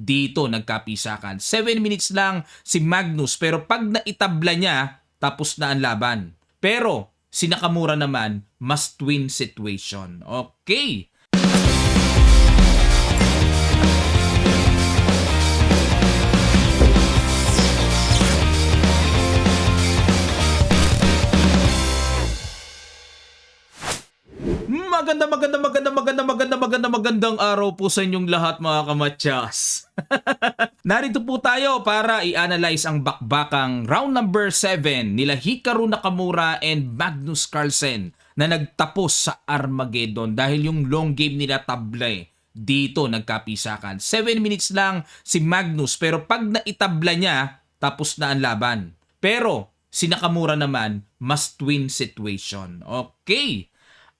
Dito nagkapisakan. 7 minutes lang si Magnus pero pag naitabla niya, tapos na ang laban. Pero si Nakamura naman, must-win situation. Okay. Magandang araw po sa inyong lahat mga kamatyas. Narito po tayo para i-analyze ang bakbakang round number 7 nila Hikaru Nakamura and Magnus Carlsen na nagtapos sa Armageddon dahil yung long game nila tablay. Dito nagkapisakan. 7 minutes lang si Magnus pero pag naitabla niya, tapos na ang laban. Pero si Nakamura naman, must-win situation. Okay.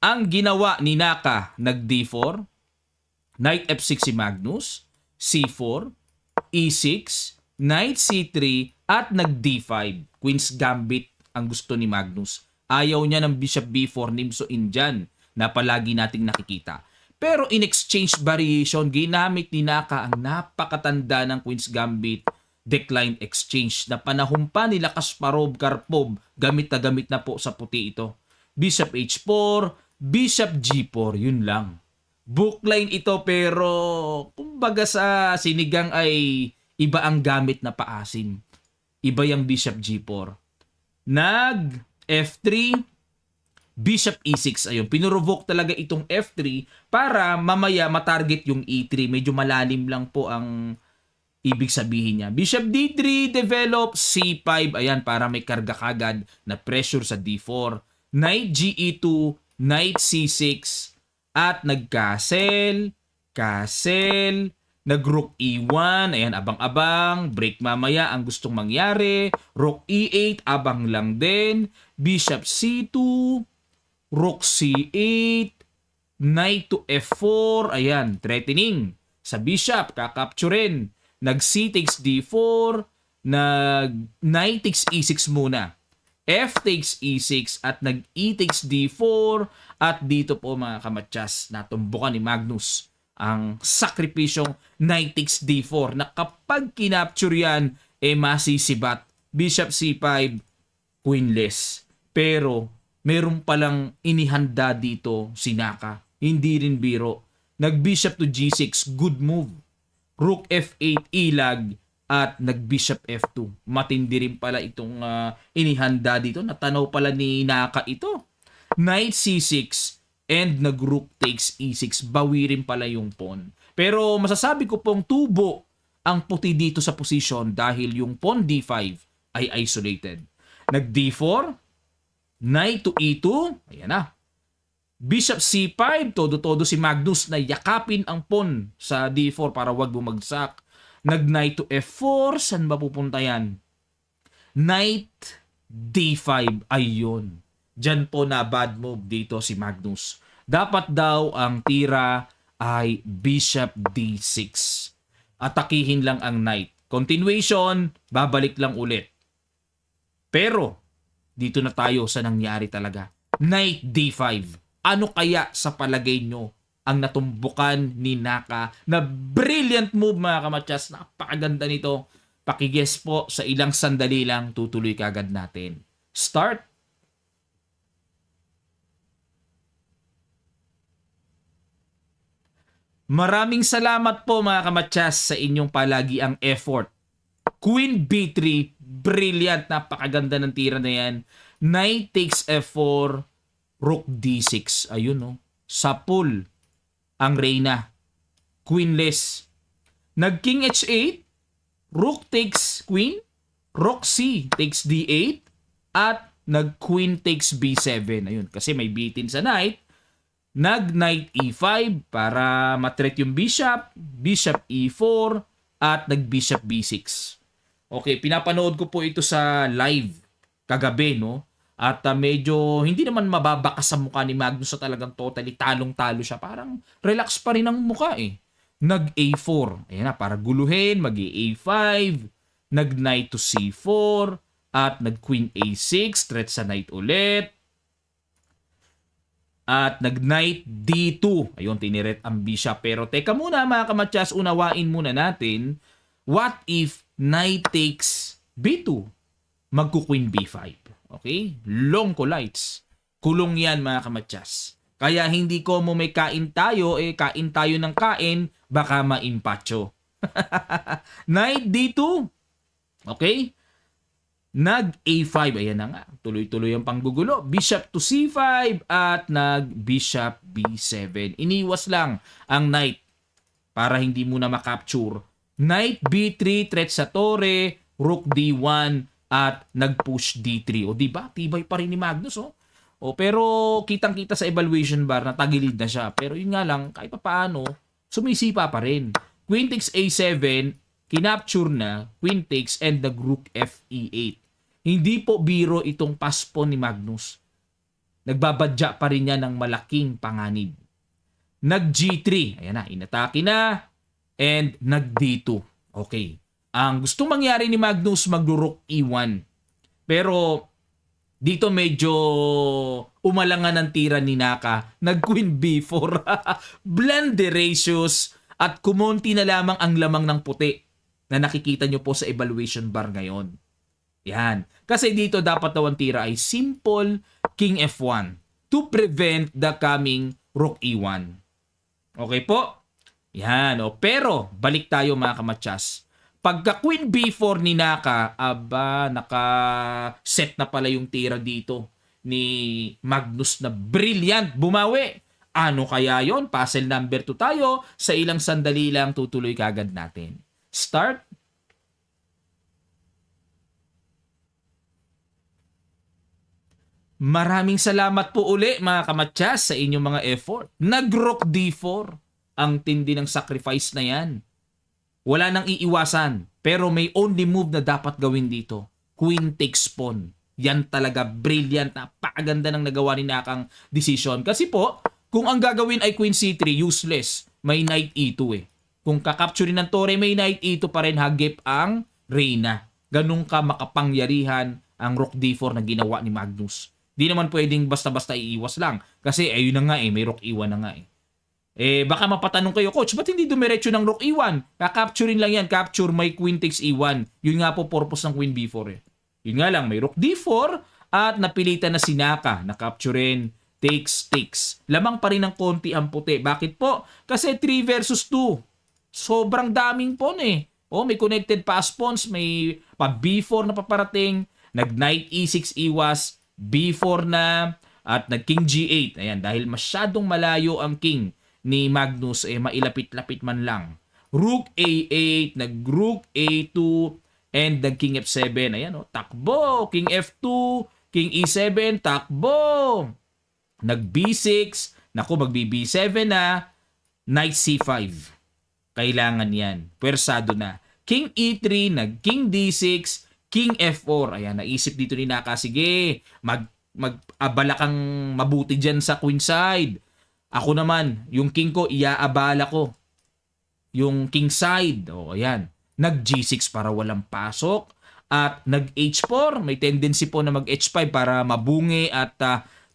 Ang ginawa ni Naka, nag-D4, Knight F6 si Magnus, C4, E6, Knight C3, at nag-D5. Queen's Gambit ang gusto ni Magnus. Ayaw niya ng Bishop B4, Nimso Indian na palagi nating nakikita. Pero in exchange variation, ginamit ni Naka ang napakatanda ng Queen's Gambit declined exchange na panahon pa nila Kasparov, Karpov, gamit na po sa puti ito. Bishop H4, Bishop G4, yun lang. Bookline ito pero kumbaga sa sinigang ay iba ang gamit na paasim. Iba yung Bishop G4. Nag F3, Bishop E6. Ayun, pinurovoke talaga itong F3 para mamaya matarget yung E3. Medyo malalim lang po ang ibig sabihin niya. Bishop D3, develop, C5. Ayan, para may karga kagad na pressure sa D4. Knight GE2, Knight C6, at nag-castle, nag-rook E1, ayan, abang-abang, break mamaya ang gustong mangyari, rook E8, abang lang din, Bishop C2, rook C8, Knight to F4, ayan, threatening sa Bishop, kakapturin, nag-C takes D4, nag-Knight takes E6 muna. F takes E6 at nag-E takes D4 at dito po mga kamatyas natumbukan ni Magnus ang sakripisyong Knight takes D4 na kapag kinapture yan masisibat. Bishop C5 queenless. Pero meron palang inihanda dito si Naka. Hindi rin biro. Nag-Bishop to G6, good move. Rook F8 ilag at nag-Bishop F2. Matindi rin pala itong inihanda dito. Natanaw pala ni Naka ito. Knight C6 and nag-Rook takes E6. Bawi rin pala yung pawn. Pero masasabi ko pong tubo ang puti dito sa position dahil yung pawn D5 ay isolated. Nag-D4, Knight to E2. Ayan na. Bishop C5. Todo-todo si Magnus na yakapin ang pawn sa D4 para wag bumagsak. Nag-Knight to F4. Saan ba pupunta yan? Knight D5. Ayun. Diyan po na bad move dito si Magnus. Dapat daw ang tira ay Bishop D6. Atakihin lang ang Knight. Continuation, babalik lang ulit. Pero, dito na tayo sa nangyari talaga. Knight D5. Ano kaya sa palagay nyo ang natumbukan ni Naka na brilliant move mga kamatyas? Napakaganda nito. Pakiguess po sa ilang sandali lang, tutuloy kagad natin. Start. Maraming salamat po mga kamatyas sa inyong palagi ang effort. Queen B3, brilliant, napakaganda ng tira na yan. Knight takes F4, Rook D6. Ayun no. Sa pool ang Reyna. Queenless. Nag-King H8, Rook takes Queen, Rook C takes D8, at nag-Queen takes B7. Ayun, kasi may bitin sa Knight. Nag-Knight E5 para matreat yung Bishop, Bishop E4, at nag-Bishop B6. Okay, pinapanood ko po ito sa live kagabi, no? At medyo hindi naman mababakas sa mukha ni Magnus sa talagang totally talong-talo siya. Parang relax pa rin ang mukha eh. Nag-A4. Ayan na, para guluhin, mag-A5. Nag-Knight to C4. At nag-Queen A6. Threat sa Knight ulit. at nag-knight D2. Ayun, tiniret ang bishop. Pero teka muna mga kamatsas, unawain muna natin, what if knight takes B2? Magku-queen B5. Okay? Long lights. Kulong yan mga kamatsas. Kaya hindi ko mo may kain tayo, kain tayo ng kain, baka maimpacho. Knight D2. Okay? Nag A5. Ayan na nga. Tuloy-tuloy ang panggugulo. Bishop to C5 at nag Bishop B7. Iniwas lang ang knight para hindi muna makapture. Knight B3, threat sa tore, Rook D1 at nag-push D3. O diba? Tibay pa rin ni Magnus. Pero kitang-kita sa evaluation bar na tagilid na siya. Pero yun nga lang, kahit pa paano, sumisipa pa rin. Queen takes A7, kinapture na, Queen takes and the Rook F E8. Hindi po biro itong paspon ni Magnus. Nagbabadya pa rin niya ng malaking panganib. Nag G3, ayan na, inatake na, and nag D2. Okay. Ang gustong mangyari ni Magnus, mag-Rook E1. Pero dito medyo umalangan ang tira ni Naka. Nag-Queen B4. Blanderacious at kumonti na lamang ang lamang ng puti na nakikita nyo po sa evaluation bar ngayon. Yan. Kasi dito dapat daw ang tira ay simple King F1 to prevent the coming Rook E1. Okay po? Yan. Pero, balik tayo mga kamatsas. Pagka Queen B4 ni Naka, naka-set na pala yung tira dito ni Magnus na brilliant bumawi. Ano kaya yon? Puzzle number 2 tayo. Sa ilang sandali lang tutuloy kagad natin. Start. Maraming salamat po uli mga kamatsas sa inyong mga effort. Nag-Rook D4. Ang tindi ng sacrifice na yan. Wala nang iiwasan. Pero may only move na dapat gawin dito. Queen takes pawn. Yan talaga brilliant. Napakaganda ng nagawa ni Nakang decision. Kasi po, kung ang gagawin ay Queen C3, useless. May Knight E2 Kung kakapturin ng tore, may Knight E2 pa rin, hagip ang Reyna. Ganun ka makapangyarihan ang Rook D4 na ginawa ni Magnus. Di naman pwedeng basta-basta iiwas lang. Kasi ayun na nga may Rook E1 na nga baka mapatanong kayo, Coach, ba't hindi dumiretso ng Rook E1? Kakapturin lang yan. Capture, may Queen takes E1. Yun nga po purpose ng Queen B4 Yun nga lang, may Rook D4 at napilitan na si Naka na capturein, takes. Lamang pa rin ng konti ang puti. Bakit po? Kasi 3 versus 2. Sobrang daming pawn may connected pass pawns, may pa B4 na paparating, nag-Knight E6 iwas, B4 na, at nag-King G8. Ayan, dahil masyadong malayo ang King ni Magnus, mailapit-lapit man lang. Rook A8, nag-Rook A2, and nag-King F7. Ayan, takbo. King F2, King E7, takbo. Nag-B6, mag-B7 na, Knight C5. Kailangan yan. Pwersado na. King E3, nag-King D6, King F4. Ayan, naisip dito ni Naka. Sige, mag-abala kang mabuti dyan sa queen side. Ako naman, yung king ko, iaabala ko. Yung king side. Ayan. Nag-G6 para walang pasok. At nag-H4. May tendency po na mag-H5 para mabungi at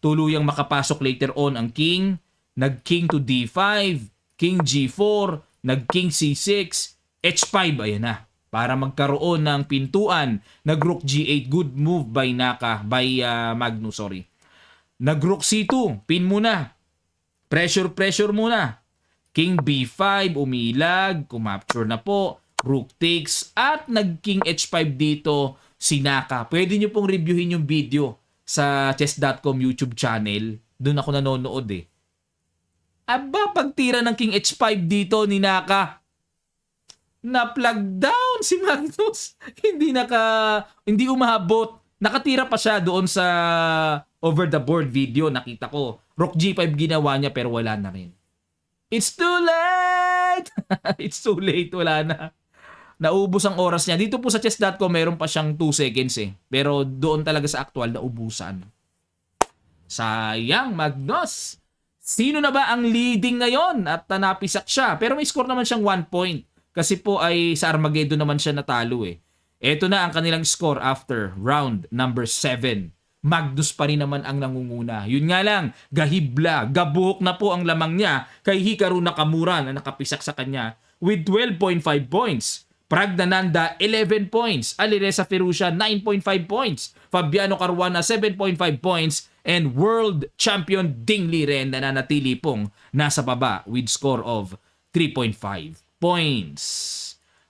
tuluyang makapasok later on ang king. Nag-King to D5. King G4. Nag-King C6. H5. Ayan na. Para magkaroon ng pintuan. Nag-Rook G8. Good move by Naka. By Magnus, sorry. Nag-Rook C2. Pin muna. Pressure muna. King B5. Umilag. Kumapture na po. Rook takes. At nag-King H5 dito si Naka. Pwede nyo pong reviewin yung video sa chess.com YouTube channel. Doon ako nanonood Aba, pagtira ng King H5 dito ni Naka, na-plug down si Magnus. Hindi umahabot. Nakatira pa siya doon sa over the board video. Nakita ko. Rook G5 ginawa niya pero wala na rin. It's too late! It's too late. Wala na. Naubos ang oras niya. Dito po sa chess.com meron pa siyang 2 seconds Pero doon talaga sa actual naubusan. Sayang, Magnus. Sino na ba ang leading ngayon? At napisak siya. Pero may score naman siyang 1 point. Kasi po ay sa Armageddon naman siya natalo Ito na ang kanilang score after round number 7. Magnus pa rin naman ang nangunguna. Yun nga lang, gahibla, gabuhok na po ang lamang niya kay Hikaru Nakamura na nakapisak sa kanya with 12.5 points. Pragnananda, 11 points. Alireza Firusia, 9.5 points. Fabiano Caruana, 7.5 points. And world champion Ding Liren nananatili pong nasa baba with score of 3.5 points.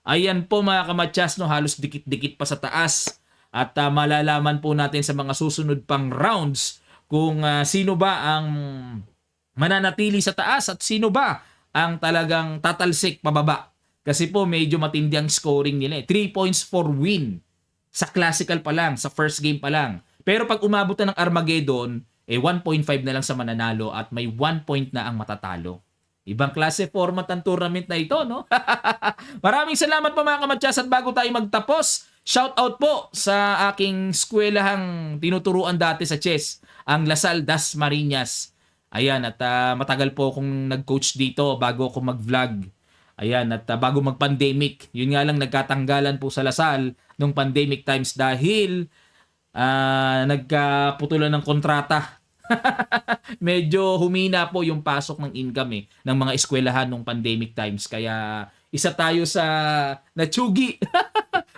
Ayan po mga kamatyas, no, halos dikit-dikit pa sa taas. At malalaman po natin sa mga susunod pang rounds kung sino ba ang mananatili sa taas at sino ba ang talagang tatalsik pababa. Kasi po medyo matindi ang scoring nila. 3 points for win sa classical pa lang, sa first game pa lang. Pero pag umabot na ng Armageddon, 1.5 na lang sa mananalo at may 1 point na ang matatalo. Ibang klase format ng tournament na ito, no? Maraming salamat po mga kamatyas at bago tayo magtapos, shout out po sa aking eskwelahang tinuturuan dati sa chess, ang Lasal Das Marinas. Ayan, at matagal po akong nag-coach dito bago ako mag-vlog. Ayan, at bago mag-pandemic. Yun nga lang, nagkatanggalan po sa Lasal nung pandemic times dahil nagkaputulan ng kontrata. Medyo humina po yung pasok ng income ng mga eskwelahan nung pandemic times. Kaya isa tayo sa natsugi.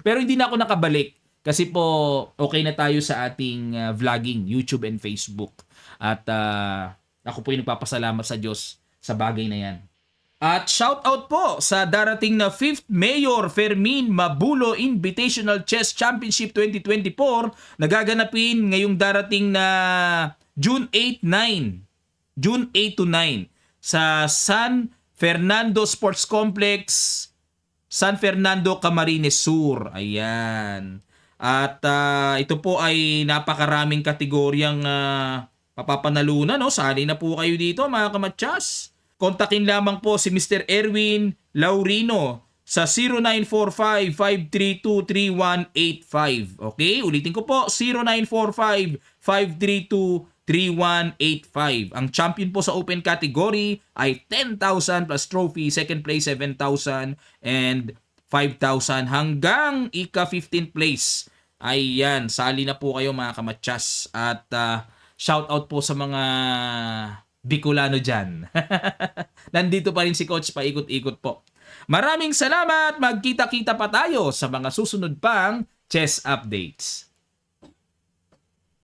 Pero hindi na ako nakabalik kasi po okay na tayo sa ating vlogging, YouTube and Facebook. At ako po yung nagpapasalamat sa Diyos sa bagay na yan. At shout out po sa darating na 5th Mayor Fermin Mabulo Invitational Chess Championship 2024 na gaganapin ngayong darating na June 8-9. June 8 to 9 sa San Fernando Sports Complex, San Fernando, Camarines Sur. Ayan. At ito po ay napakaraming kategoryang papapanalunan. No? Sali na po kayo dito mga kamatyas. Kontakin lamang po si Mr. Erwin Laurino sa 0945-532-3185. Okay? Ulitin ko po, 0945-532-3185. Ang champion po sa open category ay 10,000 plus trophy, second place 7,000 and 5,000 hanggang ika-15th place. Ayan, sali na po kayo mga kamatyas. At shout out po sa mga Bicolano dyan. Nandito pa rin si Coach, paikot-ikot po. Maraming salamat. Magkita-kita pa tayo sa mga susunod pang chess updates.